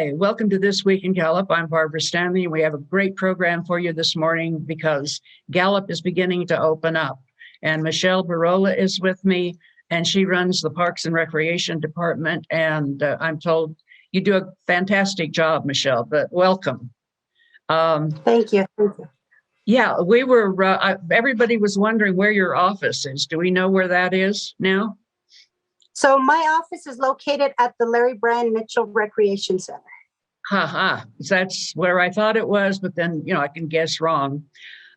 Hi, welcome to This Week in Gallup. I'm Barbara Stanley, and we have a great program for you this morning because Gallup is beginning to open up. And Michelle Burrola is with me, and she runs the Parks and Recreation Department. And I'm told you do a fantastic job, Michelle, but welcome. Thank you. Thank you. Yeah, we were, everybody was wondering where your office is. Do we know where that is now? So my office is located at the Larry Bryant Mitchell Recreation Center. That's where I thought it was, but then, I can guess wrong.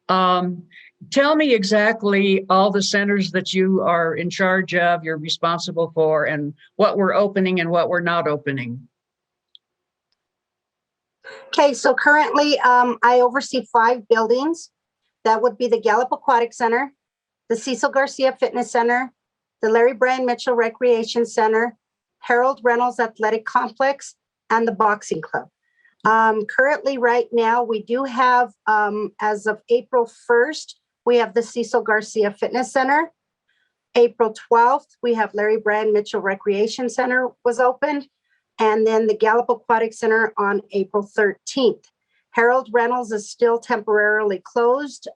Tell me exactly all the centers that you are in charge of, you're responsible for, and what we're opening and what we're not opening. Okay, so currently I oversee 5 buildings. That would be the Gallup Aquatic Center, the Cecil Garcia Fitness Center, the Larry Bryant Mitchell Recreation Center, Harold Reynolds Athletic Complex, and the Boxing Club. Currently, right now, we do have, as of April 1st, we have the Cecil Garcia Fitness Center. April 12th, we have Larry Bryant Mitchell Recreation Center was opened. And then the Gallup Aquatic Center on April 13th. Harold Reynolds is still temporarily closed.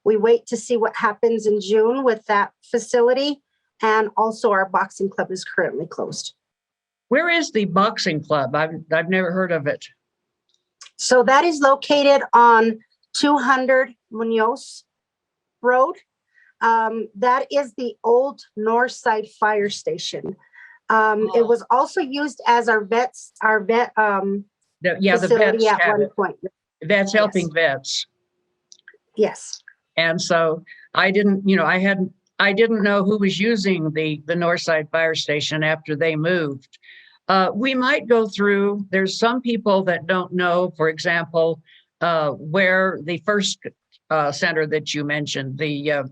We wait to see what happens in June with that facility. And also our boxing club is currently closed. Where is the boxing club? I've never heard of it. So that is located on 200 Munoz Road. That is the old North Side Fire Station. It was also used as our vet the facility vets at one point. Vets helping Yes. vets. Yes. And so I didn't know who was using the Northside Fire Station after they moved. We might go through, there's some people that don't know, for example, where the first center that you mentioned, the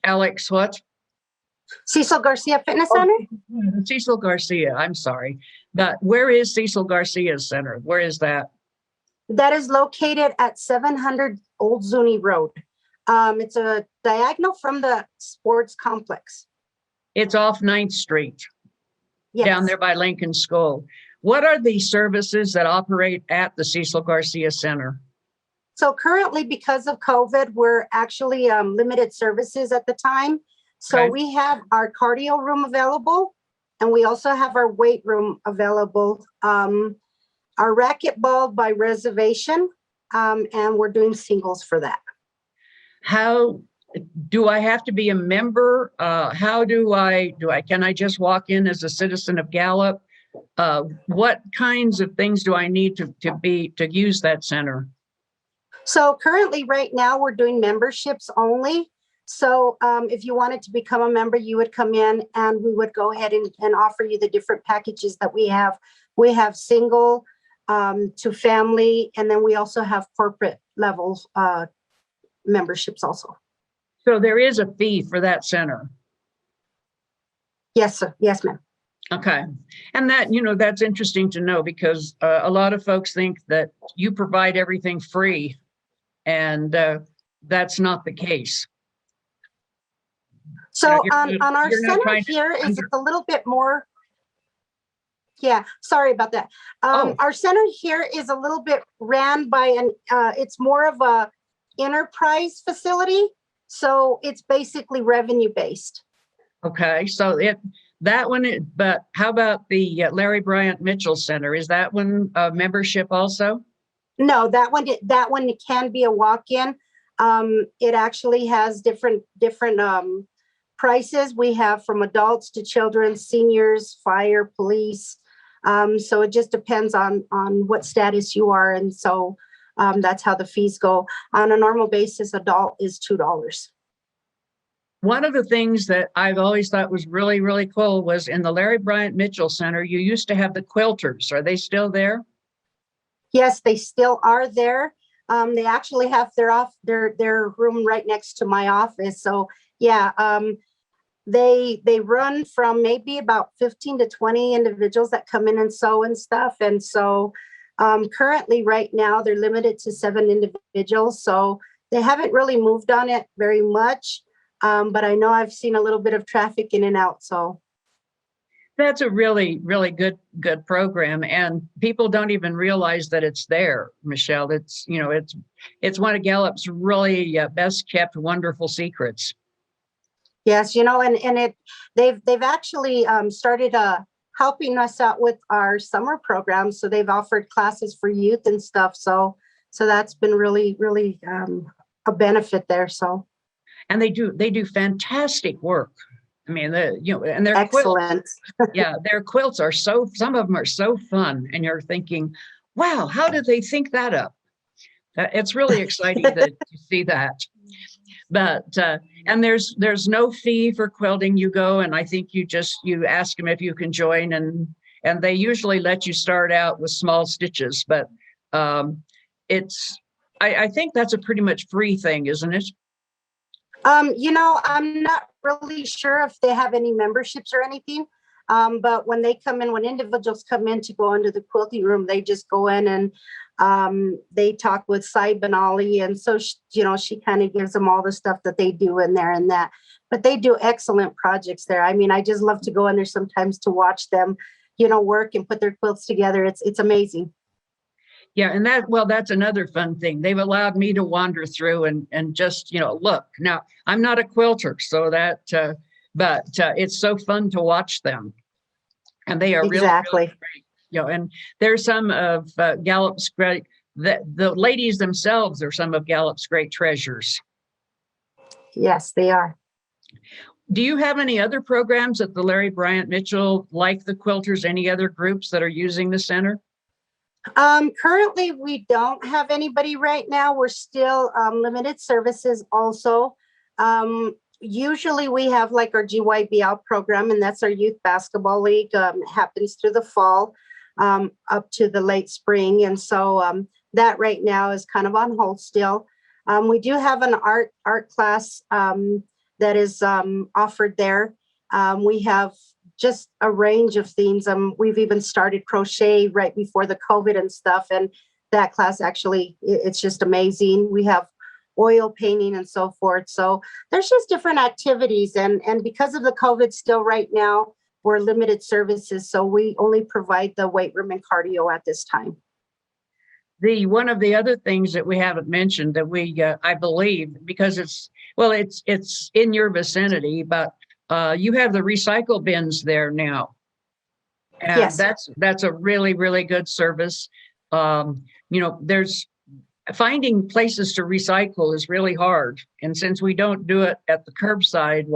Alex what? Cecil Garcia Fitness Center? Cecil Garcia, I'm sorry. But where is Cecil Garcia's center? Where is that? That is located at 700 Old Zuni Road. It's a diagonal from the sports complex. It's off 9th Street, Yes. down there by Lincoln School. What are the services that operate at the Cecil Garcia Center? So currently, because of COVID, we're actually limited services at the time. So Okay. we have our cardio room available, and we also have our weight room available. Our racquetball by reservation, and we're doing singles for that. How do I have to be a member? How can I just walk in as a citizen of Gallup? What kinds of things do I need to use that center? So currently, right now, we're doing memberships only. So if you wanted to become a member, you would come in and we would go ahead and offer you the different packages that we have. We have single to family, and then we also have corporate level memberships also. So there is a fee for that center. Yes, sir. Yes, ma'am. Okay. And that, that's interesting to know because a lot of folks think that you provide everything free, and that's not the case. So on our center here is a little bit more. Yeah, sorry about that. Our center here is a little bit ran by it's more of a enterprise facility. So it's basically revenue based. Okay, so but how about the Larry Bryant Mitchell Center? Is that one a membership also? No, that one can be a walk-in. It actually has different prices. We have from adults to children, seniors, fire, police. So it just depends on what status you are. And so that's how the fees go. On a normal basis, adult is $2. One of the things that I've always thought was really, really cool was in the Larry Bryant Mitchell Center, you used to have the quilters. Are they still there? Yes, they still are there. They actually have their room right next to my office. So yeah, they run from maybe about 15 to 20 individuals that come in and sew and stuff. And so currently right now they're limited to 7 individuals. So they haven't really moved on it very much. But I know I've seen a little bit of traffic in and out. So That's a really, really good program, and people don't even realize that it's there, Michelle. It's one of Gallup's really best kept wonderful secrets. Yes, they've actually started helping us out with our summer program. So they've offered classes for youth and stuff. So that's been really, really a benefit there. So And they do fantastic work. I mean, and their excellent. quilts, yeah, their quilts are some of them are so fun, and you're thinking, wow, how did they think that up? It's really exciting to see that. But and there's no fee for quilting. You go, and I think you ask them if you can join, and they usually let you start out with small stitches. But it's I think that's a pretty much free thing, isn't it? I'm not really sure if they have any memberships or anything. But when individuals come in to go into the quilting room, they just go in and they talk with Cy Benali. And so, she kind of gives them all the stuff that they do in there and that. But they do excellent projects there. I mean, I just love to go in there sometimes to watch them, work and put their quilts together. It's amazing. Yeah, and that's another fun thing. They've allowed me to wander through and just, look. Now, I'm not a quilter, so but it's so fun to watch them. And they are Exactly. really great. And there's some of Gallup's great, the ladies themselves are some of Gallup's great treasures. Yes, they are. Do you have any other programs at the Larry Bryant Mitchell, like the Quilters, any other groups that are using the center? Currently, we don't have anybody right now. We're still limited services also. Usually we have like our GYBL program, and that's our youth basketball league. Happens through the fall up to the late spring. And so that right now is kind of on hold still. We do have an art class that is offered there. We have just a range of themes. We've even started crochet right before the COVID and stuff. And that class actually, it's just amazing. We have oil painting and so forth. So there's just different activities. And because of the COVID still right now, we're limited services. So we only provide the weight room and cardio at this time. One of the other things that we haven't mentioned that I believe, because it's in your vicinity, but you have the recycle bins there now. And yes, that's a really, really good service. There's finding places to recycle is really hard. And since we don't do it at the curbside,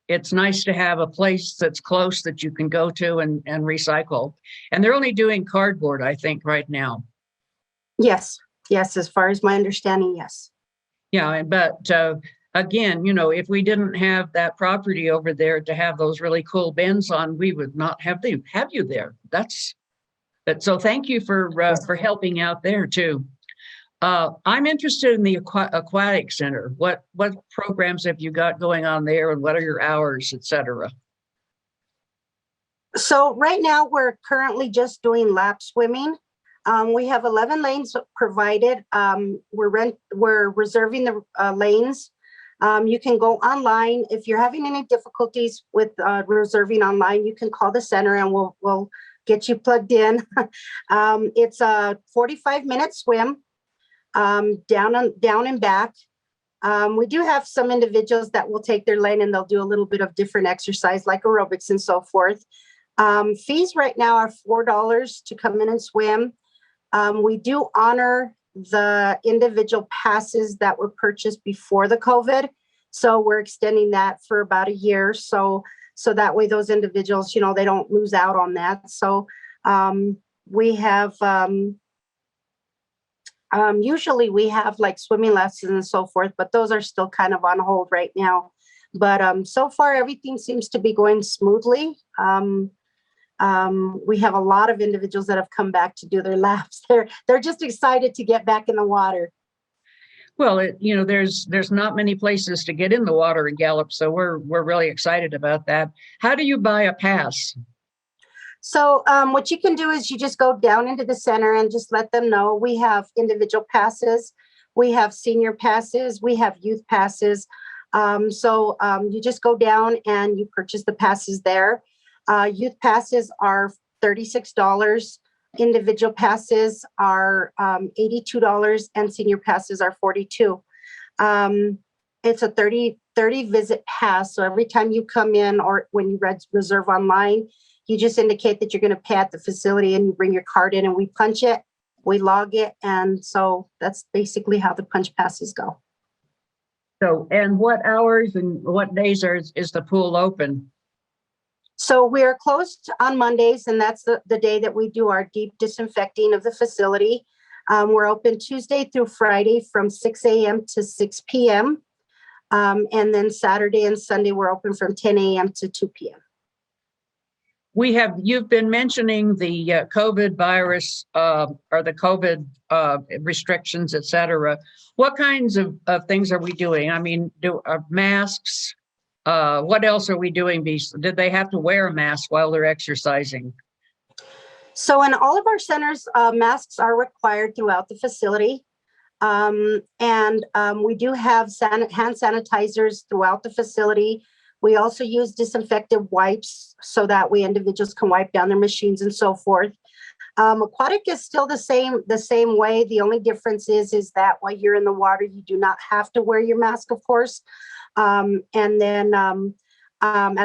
it's nice to have a place that's close that you can go to and recycle. And they're only doing cardboard, I think, right now. Yes, as far as my understanding, yes. Yeah, but again, if we didn't have that property over there to have those really cool bins on, we would not have you there. So thank you for helping out there too. I'm interested in the aquatic center. What programs have you got going on there, and what are your hours, et cetera? So right now we're currently just doing lap swimming. We have 11 lanes provided. We're reserving the lanes. You can go online. If you're having any difficulties with reserving online, you can call the center and we'll get you plugged in. It's a 45-minute swim down and back. We do have some individuals that will take their lane and they'll do a little bit of different exercise like aerobics and so forth. Fees right now are $4 to come in and swim. We do honor the individual passes that were purchased before the COVID. So we're extending that for about a year. So that way those individuals, they don't lose out on that. So we have, usually we have like swimming lessons and so forth, but those are still kind of on hold right now. But so far, everything seems to be going smoothly. We have a lot of individuals that have come back to do their laps. They're just excited to get back in the water. Well, there's not many places to get in the water in Gallup, so we're really excited about that. How do you buy a pass? So what you can do is you just go down into the center and just let them know we have individual passes, we have senior passes, we have youth passes. So you just go down and you purchase the passes there. Youth passes are $36. Individual passes are $82, and senior passes are $42. It's a 30 visit pass. So every time you come in or when you reserve online, you just indicate that you're going to pay at the facility and you bring your card in and we punch it, we log it. And so that's basically how the punch passes go. So, and what hours and what days is the pool open? So we are closed on Mondays, and that's the day that we do our deep disinfecting of the facility. We're open Tuesday through Friday from 6 a.m. to 6 p.m. And then Saturday and Sunday, we're open from 10 a.m. to 2 p.m. You've been mentioning the COVID virus or the COVID restrictions, et cetera. What kinds of things are we doing? I mean, masks? What else are we doing? Did they have to wear a mask while they're exercising? So in all of our centers, masks are required throughout the facility. We do have hand sanitizers throughout the facility. We also use disinfectant wipes so that way individuals can wipe down their machines and so forth. Aquatic is still the same way. The only difference is that while you're in the water, you do not have to wear your mask, of course. At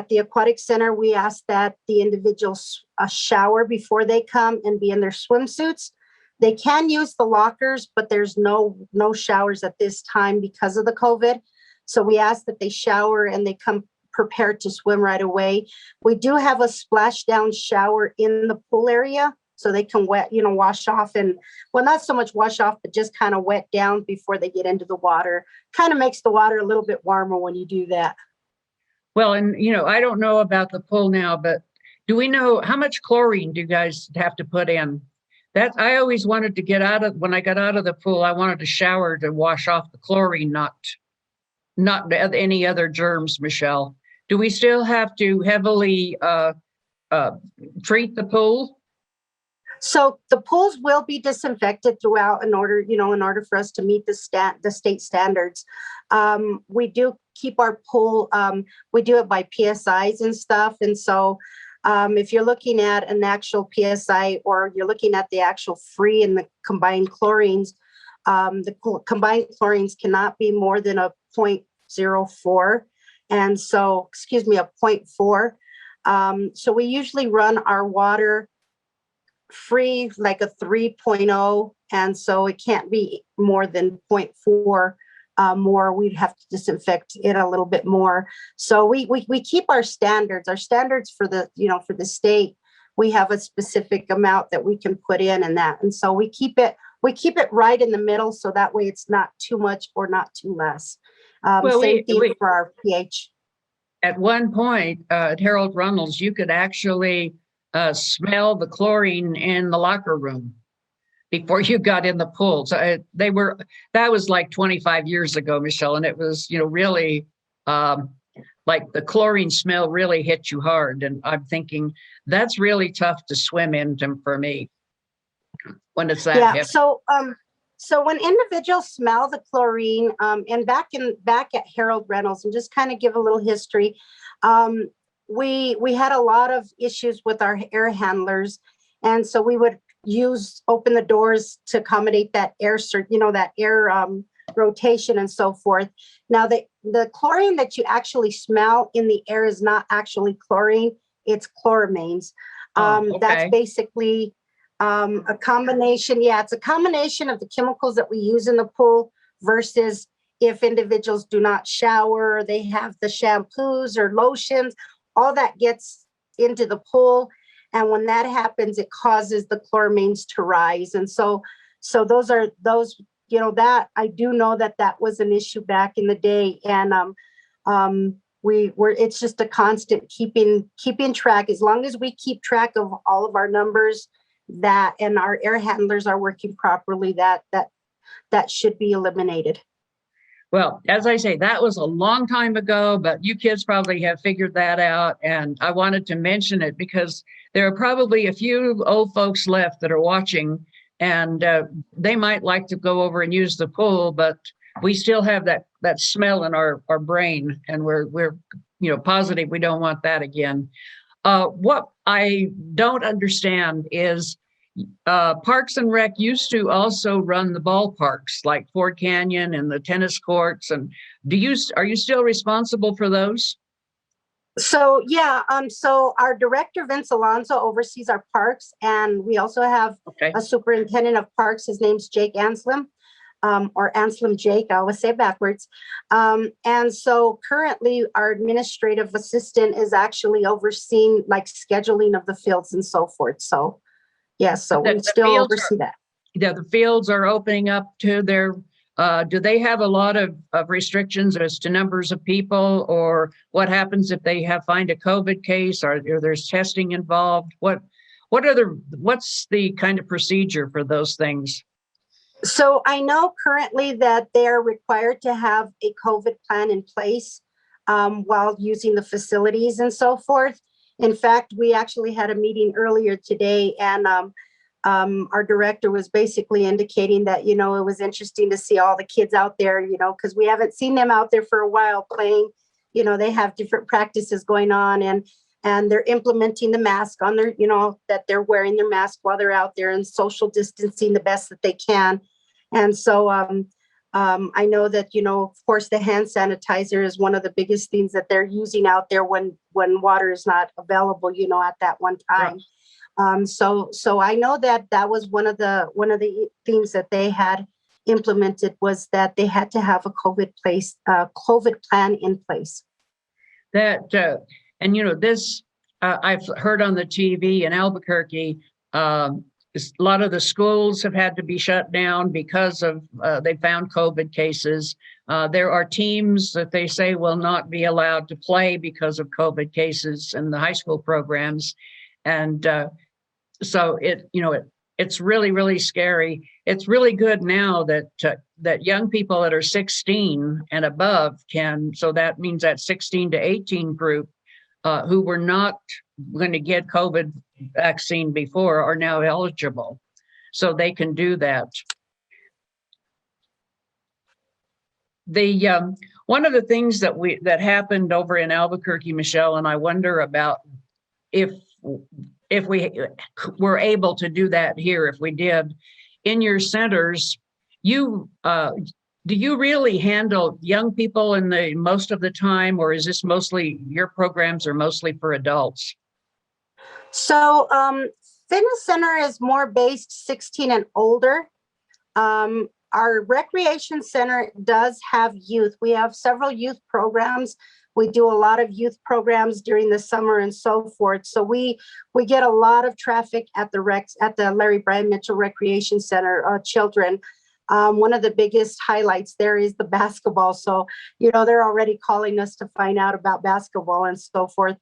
the aquatic center, we ask that the individuals shower before they come and be in their swimsuits. They can use the lockers, but there's no showers at this time because of the COVID. So we ask that they shower and they come prepared to swim right away. We do have a splashdown shower in the pool area, so they can wash off and, well, not so much wash off, but just kind of wet down before they get into the water. Kind of makes the water a little bit warmer when you do that. Well, and I don't know about the pool now, but do we know how much chlorine do you guys have to put in? That I always wanted to get out of when I got out of the pool, I wanted to shower to wash off the chlorine, not any other germs, Michelle. Do we still have to heavily treat the pool? So the pools will be disinfected throughout in order for us to meet the state standards. We do keep our pool, we do it by PSIs and stuff. And so if you're looking at an actual PSI or you're looking at the actual free and the combined chlorines, the combined chlorines cannot be more than a 0.04. And so, a 0.4. So we usually run our water free like a 3.0. And so it can't be more than 0.4 more. We'd have to disinfect it a little bit more. So we keep our standards for the state. We have a specific amount that we can put in and that. And so we keep it right in the middle. So that way it's not too much or not too less. Same thing for our pH. At one point at Harold Runnels, you could actually smell the chlorine in the locker room before you got in the pool. So that was like 25 years ago, Michelle, and it was really like the chlorine smell really hit you hard. And I'm thinking that's really tough to swim into for me when it's that heavy. So when individuals smell the chlorine, and back at Harold Reynolds, and just kind of give a little history, we had a lot of issues with our air handlers, and so we would open the doors to accommodate that air, rotation and so forth. Now the chlorine that you actually smell in the air is not actually chlorine; it's chloramines. Okay. That's basically a combination. Yeah, it's a combination of the chemicals that we use in the pool versus if individuals do not shower, they have the shampoos or lotions, all that gets into the pool. And when that happens, it causes the chloramines to rise. And so those, that I do know that was an issue back in the day. And it's just a constant keeping track. As long as we keep track of all of our numbers, and our air handlers are working properly, that should be eliminated. Well, as I say, that was a long time ago, but you kids probably have figured that out. And I wanted to mention it because there are probably a few old folks left that are watching, and they might like to go over and use the pool, but we still have that smell in our brain, and we're positive we don't want that again. What I don't understand is Parks and Rec used to also run the ballparks like Ford Canyon and the tennis courts. And are you still responsible for those? So yeah, so our director Vince Alonso oversees our parks, and we also have Okay. a superintendent of parks. His name's Jake Anslem, or Anslem Jake. I always say it backwards. And so currently, our administrative assistant is actually overseeing like scheduling of the fields and so forth. So yeah, so we still oversee that. Yeah, the fields are opening up to their, do they have a lot of restrictions as to numbers of people, or what happens if they find a COVID case, or there's testing involved? What's the kind of procedure for those things? So I know currently that they're required to have a COVID plan in place while using the facilities and so forth. In fact, we actually had a meeting earlier today, and our director was basically indicating that, it was interesting to see all the kids out there, because we haven't seen them out there for a while playing. They have different practices going on, and they're implementing the mask on their, that they're wearing their mask while they're out there and social distancing the best that they can. And so I know that, of course, the hand sanitizer is one of the biggest things that they're using out there when water is not available, at that one time. Right. So I know that was one of the things that they had implemented, was that they had to have a COVID plan in place. That and this I've heard on the TV in Albuquerque. A lot of the schools have had to be shut down because of they found COVID cases. There are teams that they say will not be allowed to play because of COVID cases in the high school programs, and so it's really, really scary. It's really good now that young people that are 16 and above can. So that means that 16 to 18 group who were not going to get COVID vaccine before are now eligible, so they can do that. The one of the things that happened over in Albuquerque, Michelle, and I wonder about if we were able to do that here. If we did, in your centers, do you really handle young people in the most of the time, or is this mostly, your programs are mostly for adults? So fitness center is more based 16 and older. Our recreation center does have youth. We have several youth programs. We do a lot of youth programs during the summer and so forth. So we get a lot of traffic at the Larry Bryant Mitchell Recreation Center, children. One of the biggest highlights there is the basketball. So, they're already calling us to find out about basketball and so forth.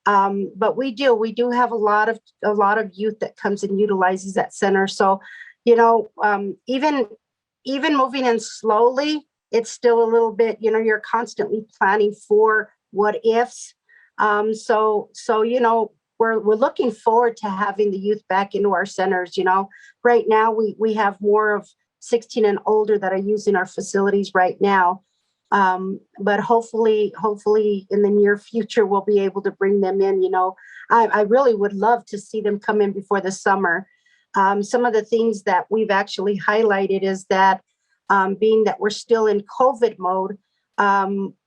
But we do have a lot of youth that comes and utilizes that center. So, even moving in slowly, it's still a little bit, you're constantly planning for what ifs. So we're looking forward to having the youth back into our centers. Right now we have more of 16 and older that are using our facilities right now. But hopefully in the near future, we'll be able to bring them in. I really would love to see them come in before the summer. Some of the things that we've actually highlighted is that being that we're still in COVID mode,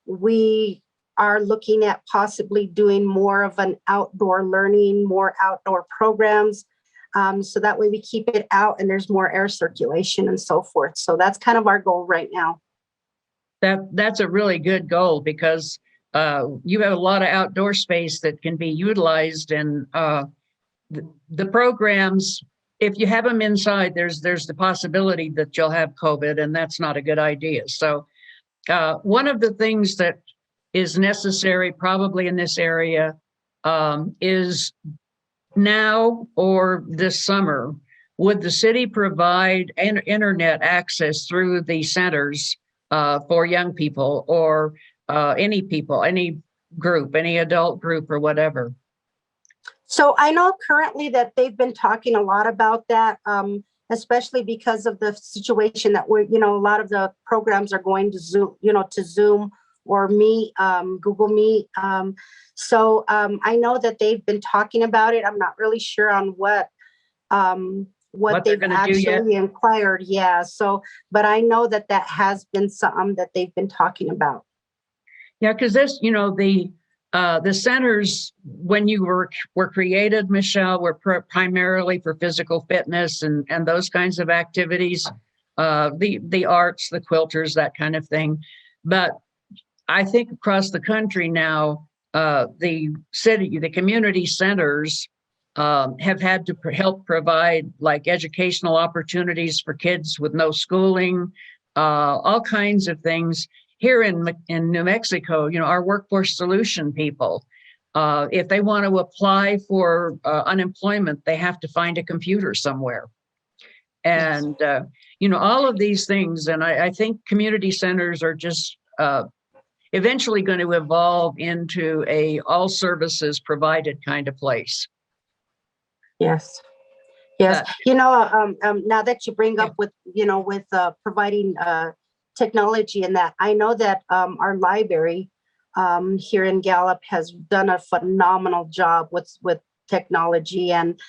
we are looking at possibly doing more of an outdoor learning, more outdoor programs. So that way we keep it out and there's more air circulation and so forth. So that's kind of our goal right now. That's a really good goal, because you have a lot of outdoor space that can be utilized, and the programs, if you have them inside, there's the possibility that you'll have COVID, and that's not a good idea. So one of the things that is necessary probably in this area is now or this summer, would the city provide internet access through the centers for young people, or any people, any group, any adult group or whatever? So I know currently that they've been talking a lot about that, especially because of the situation that a lot of the programs are going to Zoom, or Meet, Google Meet. I know that they've been talking about it. I'm not really sure on what they're they've going to do yet. actually inquired. Yeah. But I know that has been something that they've been talking about. Yeah, because this, the centers, when you were created, Michelle, were primarily for physical fitness and those kinds of activities, the arts, the quilters, that kind of thing. But I think across the country now, the community centers have had to help provide like educational opportunities for kids with no schooling, all kinds of things. Here in New Mexico, our workforce solution people, if they want to apply for unemployment, they have to find a computer somewhere. And, all of these things. And I think community centers are just eventually going to evolve into a all services provided kind of place. Yes. Yes. Now that you bring up with providing technology and that, I know that our library here in Gallup has done a phenomenal job with technology. And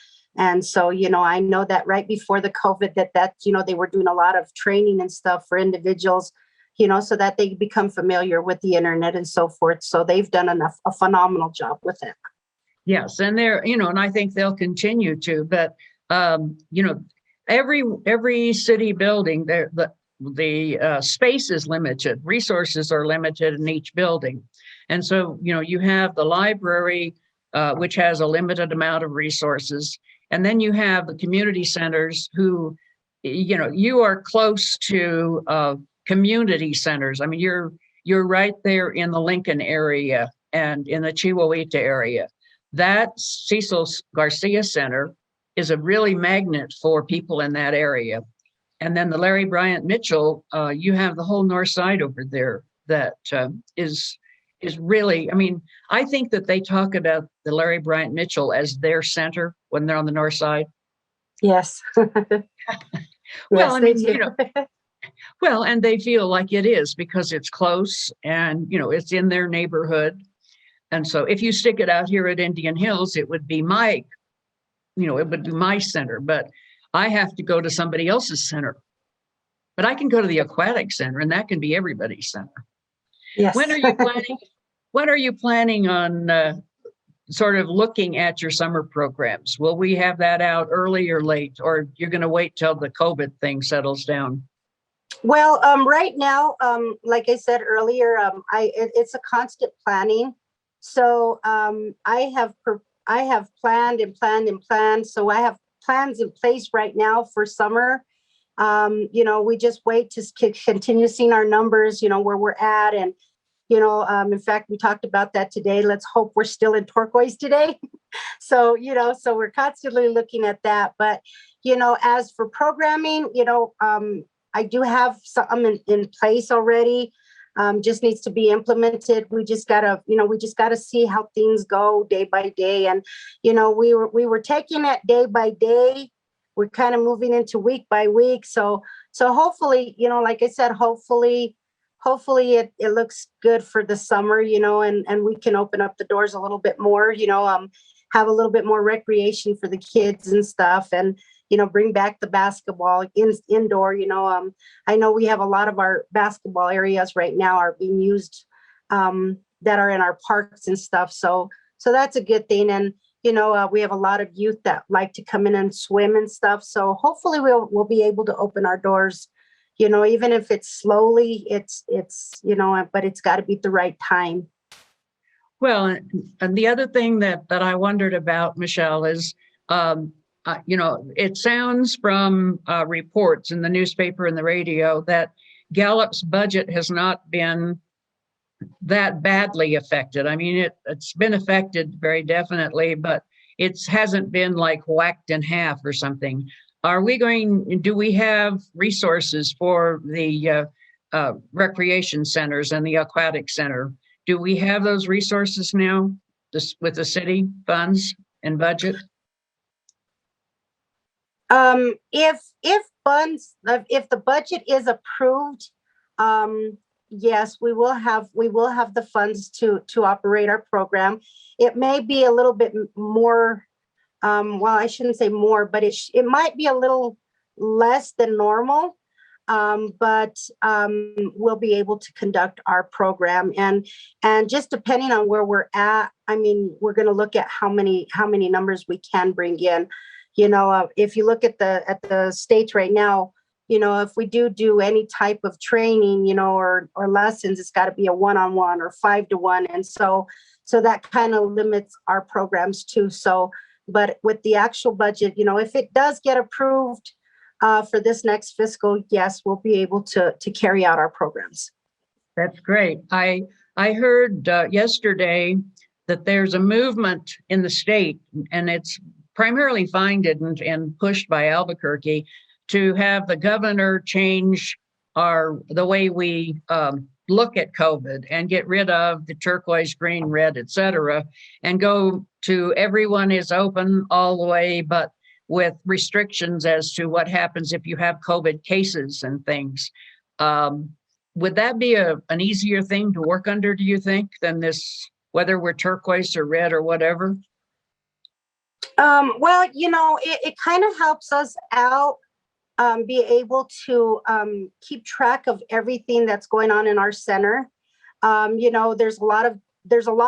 so, I know that right before the COVID that they were doing a lot of training and stuff for individuals, so that they become familiar with the internet and so forth. So they've done a phenomenal job with it. Yes. And and I think they'll continue to, but, every city building, the space is limited, resources are limited in each building. And so, you have the library, which has a limited amount of resources. And then you have the community centers who, you are close to community centers. I mean, you're right there in the Lincoln area and in the Chihuahua area. That Cecil Garcia Center is a really magnet for people in that area. And then the Larry Bryant Mitchell, you have the whole north side over there that is really, I mean, I think that they talk about the Larry Bryant Mitchell as their center when they're on the north side. Yes. Well, I mean, well, and they feel like it is because it's close and, it's in their neighborhood. And so if you stick it out here at Indian Hills, it would be my center, but I have to go to somebody else's center. But I can go to the aquatic center and that can be everybody's center. Yes. When are you planning on sort of looking at your summer programs? Will we have that out early or late, or you're going to wait till the COVID thing settles down? Well, right now, like I said earlier, it's a constant planning. So I have planned and planned and planned. So I have plans in place right now for summer. We just wait to continue seeing our numbers, where we're at. And, in fact, we talked about that today. Let's hope we're still in turquoise today. So we're constantly looking at that. But, as for programming, I do have some in place already. Just needs to be implemented. We just gotta see how things go day by day. And, we were taking it day by day. We're kind of moving into week by week. So hopefully, like I said, hopefully it looks good for the summer, and we can open up the doors a little bit more, have a little bit more recreation for the kids and stuff. And, bring back the basketball indoor. I know we have a lot of our basketball areas right now are being used that are in our parks and stuff. So that's a good thing. And, we have a lot of youth that like to come in and swim and stuff. So hopefully we'll be able to open our doors, even if it's slowly, it's but it's got to be at the right time. Well, and the other thing that I wondered about, Michelle, is, it sounds from reports in the newspaper and the radio that Gallup's budget has not been that badly affected. I mean, it's been affected very definitely, but it hasn't been like whacked in half or something. Do we have resources for the recreation centers and the aquatic center? Do we have those resources now with the city funds and budget? If the budget is approved, yes, we will have the funds to operate our program. It may be a little bit more, well, I shouldn't say more, but it might be a little less than normal. But we'll be able to conduct our program, and just depending on where we're at, I mean, we're going to look at how many numbers we can bring in. If you look at the states right now, if we do any type of training, or lessons, it's got to be a 1-on-1 or 5-to-1, and so that kind of limits our programs too. So, but with the actual budget, if it does get approved for this next fiscal, yes, we'll be able to carry out our programs. That's great. I heard yesterday that there's a movement in the state, and it's primarily funded and pushed by Albuquerque, to have the governor change the way we look at COVID and get rid of the turquoise, green, red, et cetera, and go to everyone is open all the way, but with restrictions as to what happens if you have COVID cases and things. Would that be an easier thing to work under, do you think, than this, whether we're turquoise or red or whatever? Well, it kind of helps us out, be able to keep track of everything that's going on in our center. There's a lot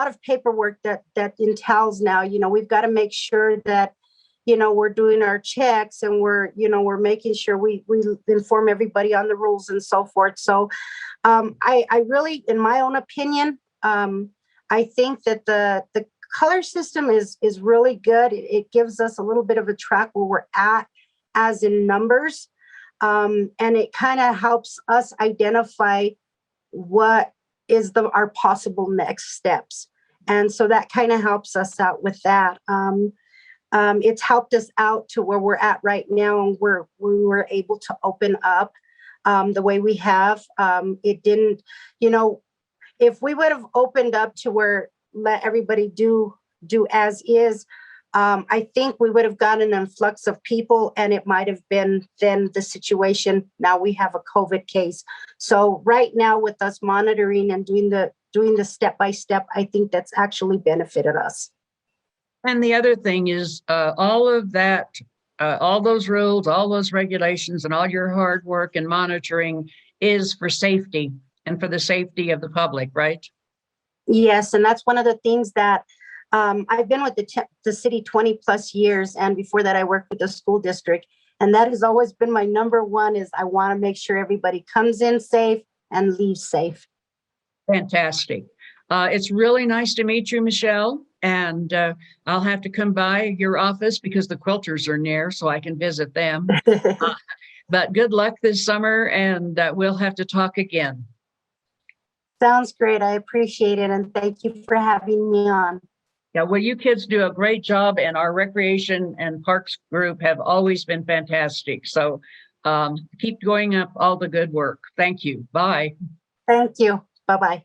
of paperwork that entails now. We've got to make sure that we're doing our checks, and we're making sure we inform everybody on the rules and so forth. So I really, in my own opinion, I think that the color system is really good. It gives us a little bit of a track where we're at as in numbers. And it kind of helps us identify what is our possible next steps. And so that kind of helps us out with that. It's helped us out to where we're at right now, and we were able to open up the way we have. It didn't, if we would have opened up to where let everybody do as is, I think we would have gotten an influx of people, and it might have been then the situation. Now we have a COVID case. So right now, with us monitoring and doing the step by step, I think that's actually benefited us. And the other thing is all of that, all those rules, all those regulations, and all your hard work and monitoring is for safety and for the safety of the public, right? Yes, and that's one of the things that I've been with the city 20 plus years, and before that I worked with the school district, and that has always been my number one, is I want to make sure everybody comes in safe and leaves safe. Fantastic. It's really nice to meet you, Michelle, and I'll have to come by your office because the quilters are near, so I can visit them. But good luck this summer, and we'll have to talk again. Sounds great. I appreciate it. And thank you for having me on. Yeah, well, you kids do a great job, and our recreation and parks group have always been fantastic. So keep going up all the good work. Thank you. Bye. Thank you. Bye-bye.